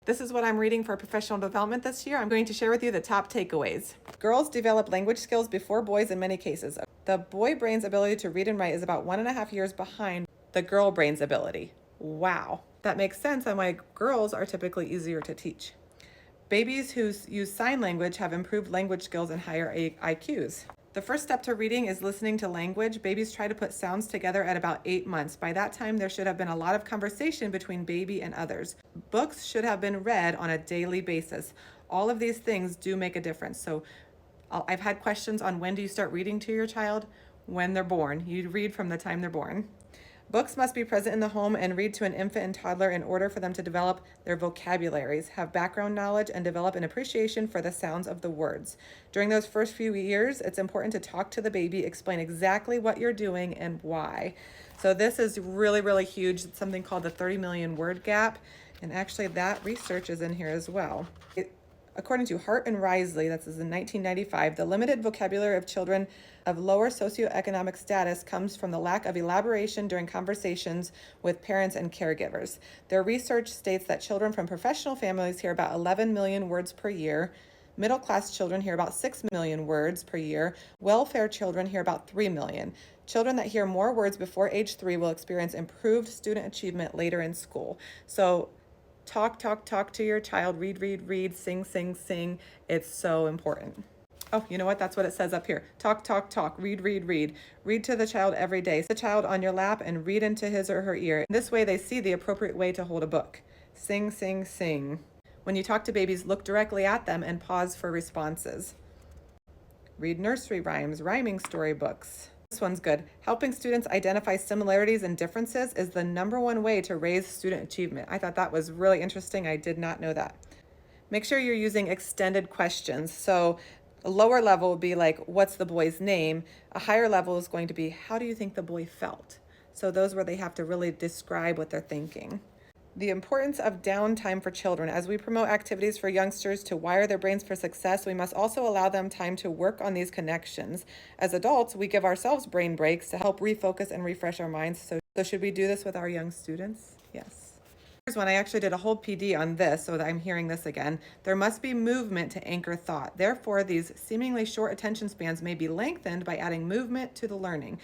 This is what I'm reading for professional development this year. I'm going to share with you the top takeaways. Girls develop language skills before boys in many cases. The boy brain's ability to read and write is about 1.5 years behind the girl brain's ability. Wow. That makes sense on why girls are typically easier to teach. Babies who use sign language have improved language skills and higher IQs. The first step to reading is listening to language. Babies try to put sounds together at about 8 months. By that time, there should have been a lot of conversation between baby and others. Books should have been read on a daily basis. All of these things do make a difference. So I've had questions on when do you start reading to your child? When they're born. You read from the time they're born. Books must be present in the home and read to an infant and toddler in order for them to develop their vocabularies, have background knowledge, and develop an appreciation for the sounds of the words. During those first few years, it's important to talk to the baby, explain exactly what you're doing and why. So this is really, really huge. It's something called the 30 million word gap. And actually that research is in here as well. According to Hart and Risley, that's in 1995, the limited vocabulary of children of lower socioeconomic status comes from the lack of elaboration during conversations with parents and caregivers. Their research states that children from professional families hear about 11 million words per year. Middle-class children hear about 6 million words per year. Welfare children hear about 3 million. Children that hear more words before age 3 will experience improved student achievement later in school. So talk to your child, read, sing, sing. It's so important. Oh, you know what? That's what it says up here. Talk, read. Read to the child every day. Sit the child on your lap and read into his or her ear. This way they see the appropriate way to hold a book. Sing. When you talk to babies, look directly at them and pause for responses. Read nursery rhymes, rhyming storybooks. This one's good. Helping students identify similarities and differences is the #1 way to raise student achievement. I thought that was really interesting. I did not know that. Make sure you're using extended questions. So a lower level would be like, what's the boy's name? A higher level is going to be, how do you think the boy felt? So those where they have to really describe what they're thinking. The importance of downtime for children. As we promote activities for youngsters to wire their brains for success, we must also allow them time to work on these connections. As adults, we give ourselves brain breaks to help refocus and refresh our minds. So should we do this with our young students? Yes. Here's one. I actually did a whole PD on this, so that I'm hearing this again. There must be movement to anchor thought. Therefore, these seemingly short attention spans may be lengthened by adding movement to the learning.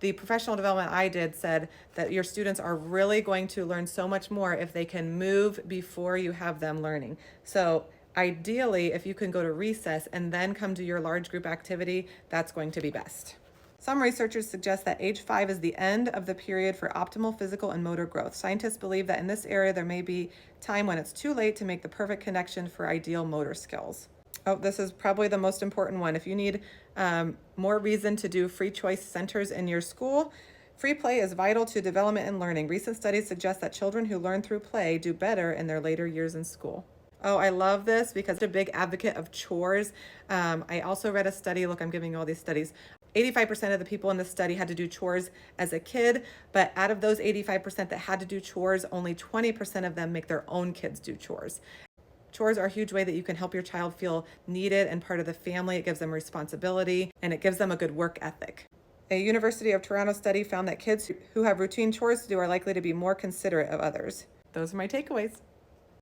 The professional development I did said that your students are really going to learn so much more if they can move before you have them learning. So ideally, if you can go to recess and then come to your large group activity, that's going to be best. Some researchers suggest that age 5 is the end of the period for optimal physical and motor growth. Scientists believe that in this area, there may be time when it's too late to make the perfect connection for ideal motor skills. Oh, this is probably the most important one. If you need more reason to do free choice centers in your school, free play is vital to development and learning. Recent studies suggest that children who learn through play do better in their later years in school. Oh, I love this because I'm a big advocate of chores. I also read a study, look, I'm giving all these studies. 85% of the people in this study had to do chores as a kid, but out of those 85% that had to do chores, only 20% of them make their own kids do chores. Chores are a huge way that you can help your child feel needed and part of the family. It gives them responsibility and it gives them a good work ethic. A University of Toronto study found that kids who have routine chores to do are likely to be more considerate of others. Those are my takeaways.